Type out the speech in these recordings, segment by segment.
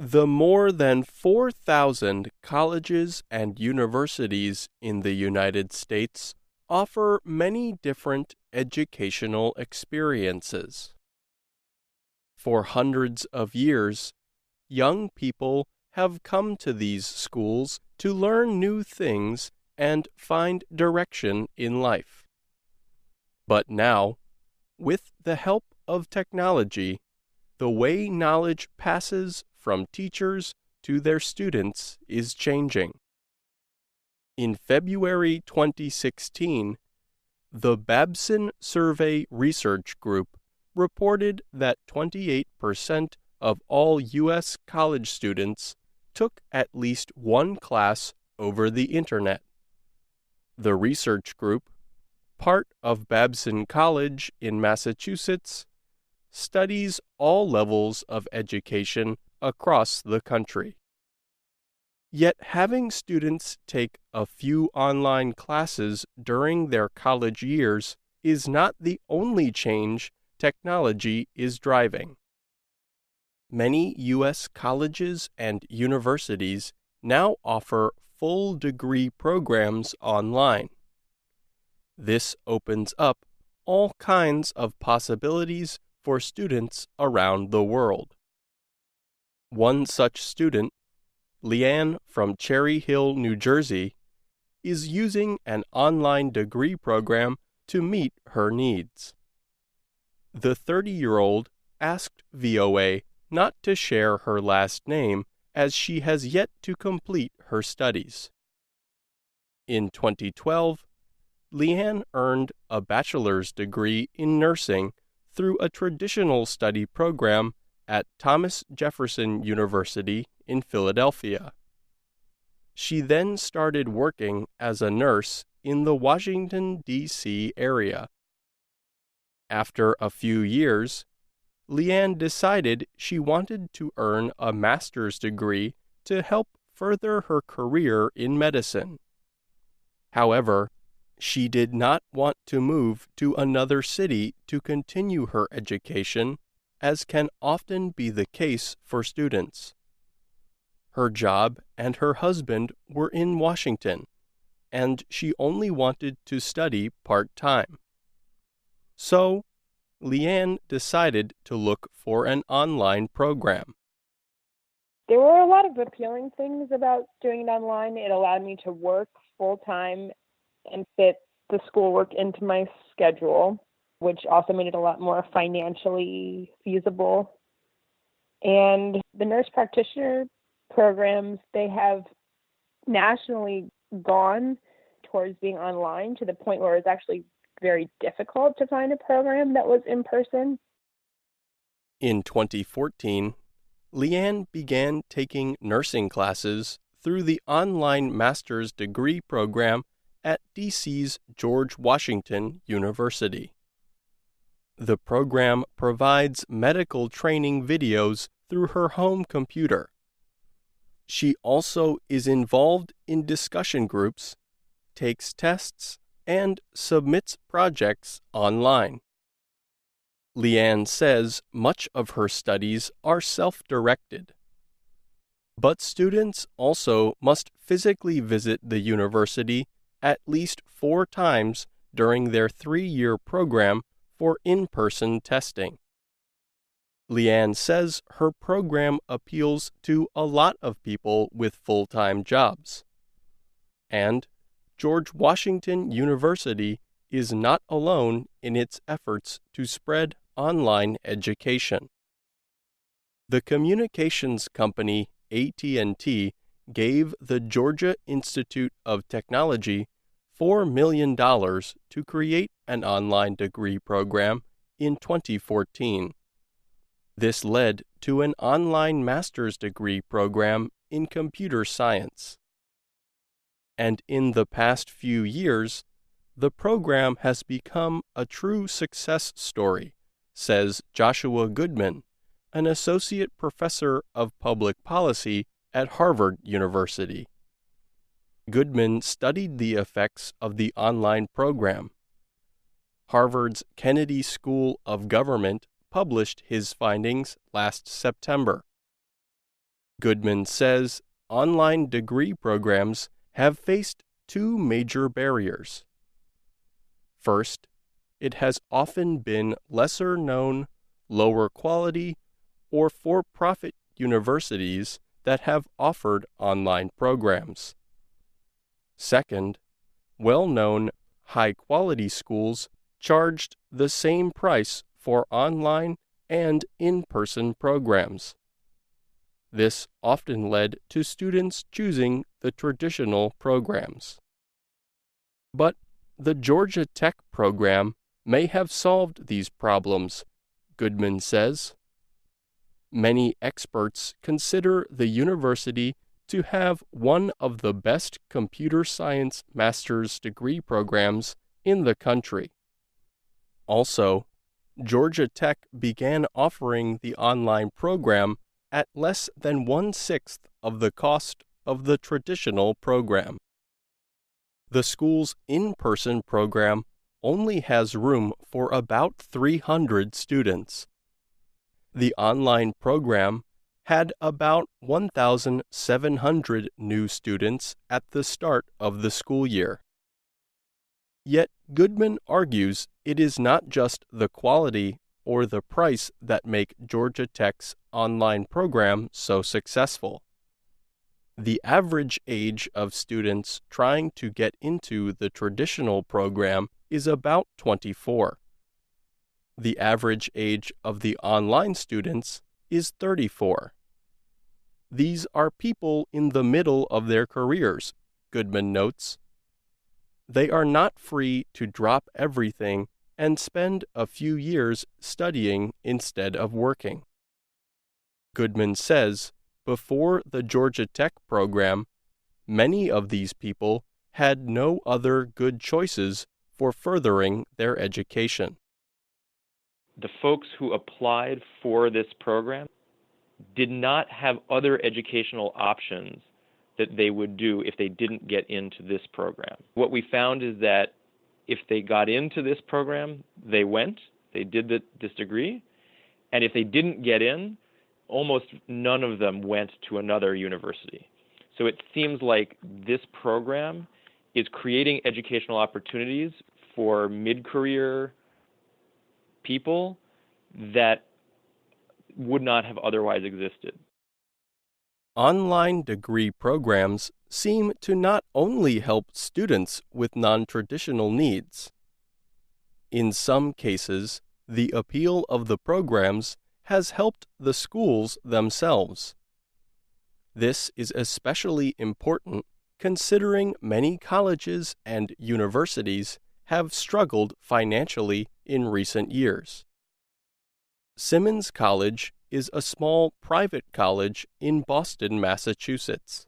The more than 4,000 colleges and universities in the United States offer many different educational experiences. For hundreds of years, young people have come to these schools to learn new things and find direction in life. But now, with the help of technology, the way knowledge passes from teachers to their students is changing. In February 2016, the Babson Survey Research Group reported that 28% of all U.S. college students took at least one class over the Internet. The research group, part of Babson College in Massachusetts, studies all levels of education across the country. Yet having students take a few online classes during their college years is not the only change technology is driving. Many U.S. colleges and universities now offer full degree programs online. This opens up all kinds of possibilities for students around the world. One such student, Leanne from Cherry Hill, New Jersey, is using an online degree program to meet her needs. The 30-year-old asked VOA not to share her last name as she has yet to complete her studies. In 2012, Leanne earned a bachelor's degree in nursing through a traditional study program at Thomas Jefferson University in Philadelphia. She then started working as a nurse in the Washington, D.C. area. After a few years, Leanne decided she wanted to earn a master's degree to help further her career in medicine. However, she did not want to move to another city to continue her education, as can often be the case for students. Her job and her husband were in Washington, and she only wanted to study part-time. So, Leanne decided to look for an online program. There were a lot of appealing things about doing it online. It allowed me to work full-time and fit the schoolwork into my schedule, which also made it a lot more financially feasible. And the nurse practitioner programs, they have nationally gone towards being online to the point where it's actually very difficult to find a program that was in person. In 2014, Leanne began taking nursing classes through the online master's degree program at D.C.'s George Washington University. The program provides medical training videos through her home computer. She also is involved in discussion groups, takes tests, and submits projects online. Leanne says much of her studies are self-directed. But students also must physically visit the university at least 4 times during their 3-year program for in-person testing. Leanne says her program appeals to a lot of people with full-time jobs. And George Washington University is not alone in its efforts to spread online education. The communications company AT&T gave the Georgia Institute of Technology $4 million to create an online degree program in 2014. This led to an online master's degree program in computer science. And in the past few years, the program has become a true success story, says Joshua Goodman, an associate professor of public policy at Harvard University. Goodman studied the effects of the online program. Harvard's Kennedy School of Government published his findings last September. Goodman says online degree programs have faced two major barriers. First, it has often been lesser known, lower quality, or for-profit universities that have offered online programs. Second, well-known, high-quality schools charged the same price for online and in-person programs. This often led to students choosing the traditional programs. But the Georgia Tech program may have solved these problems, Goodman says. Many experts consider the university to have one of the best computer science master's degree programs in the country. Also, Georgia Tech began offering the online program at less than 1/6 of the cost of the traditional program. The school's in-person program only has room for about 300 students. The online program had about 1,700 new students at the start of the school year. Yet Goodman argues it is not just the quality or the price that make Georgia Tech's online program so successful. The average age of students trying to get into the traditional program is about 24. The average age of the online students is 34. These are people in the middle of their careers, Goodman notes. They are not free to drop everything and spend a few years studying instead of working. Goodman says before the Georgia Tech program, many of these people had no other good choices for furthering their education. The folks who applied for this program did not have other educational options that they would do if they didn't get into this program. What we found is that if they got into this program, they did this degree, and if they didn't get in, almost none of them went to another university. So it seems like this program is creating educational opportunities for mid-career people that would not have otherwise existed. Online degree programs seem to not only help students with non-traditional needs. In some cases, the appeal of the programs has helped the schools themselves. This is especially important considering many colleges and universities have struggled financially in recent years. Simmons College is a small private college in Boston, Massachusetts.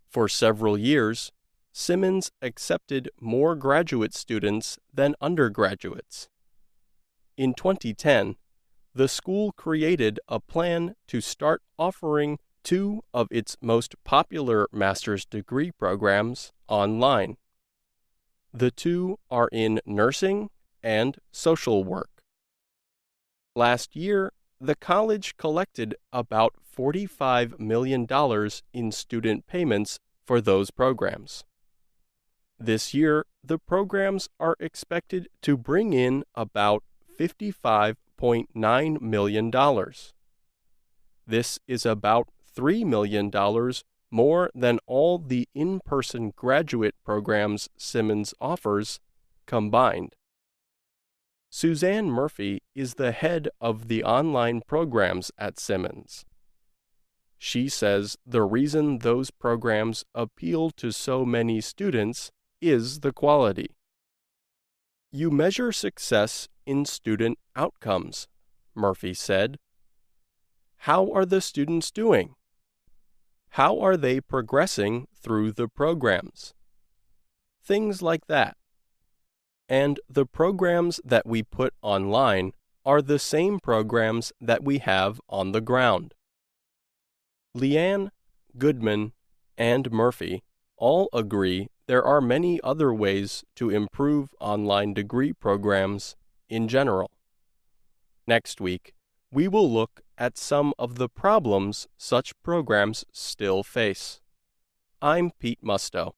For several years, Simmons accepted more graduate students than undergraduates. In 2010, the school created a plan to start offering two of its most popular master's degree programs online. The two are in nursing and social work. Last year, the college collected about $45 million in student payments for those programs. This year, the programs are expected to bring in about $55.9 million. This is about $3 million more than all the in-person graduate programs Simmons offers combined. Suzanne Murphy is the head of the online programs at Simmons. She says the reason those programs appeal to so many students is the quality. You measure success in student outcomes, Murphy said. How are the students doing? How are they progressing through the programs? Things like that. And the programs that we put online are the same programs that we have on the ground. Leanne, Goodman, and Murphy all agree there are many other ways to improve online degree programs in general. Next week, we will look at some of the problems such programs still face. I'm Pete Musto.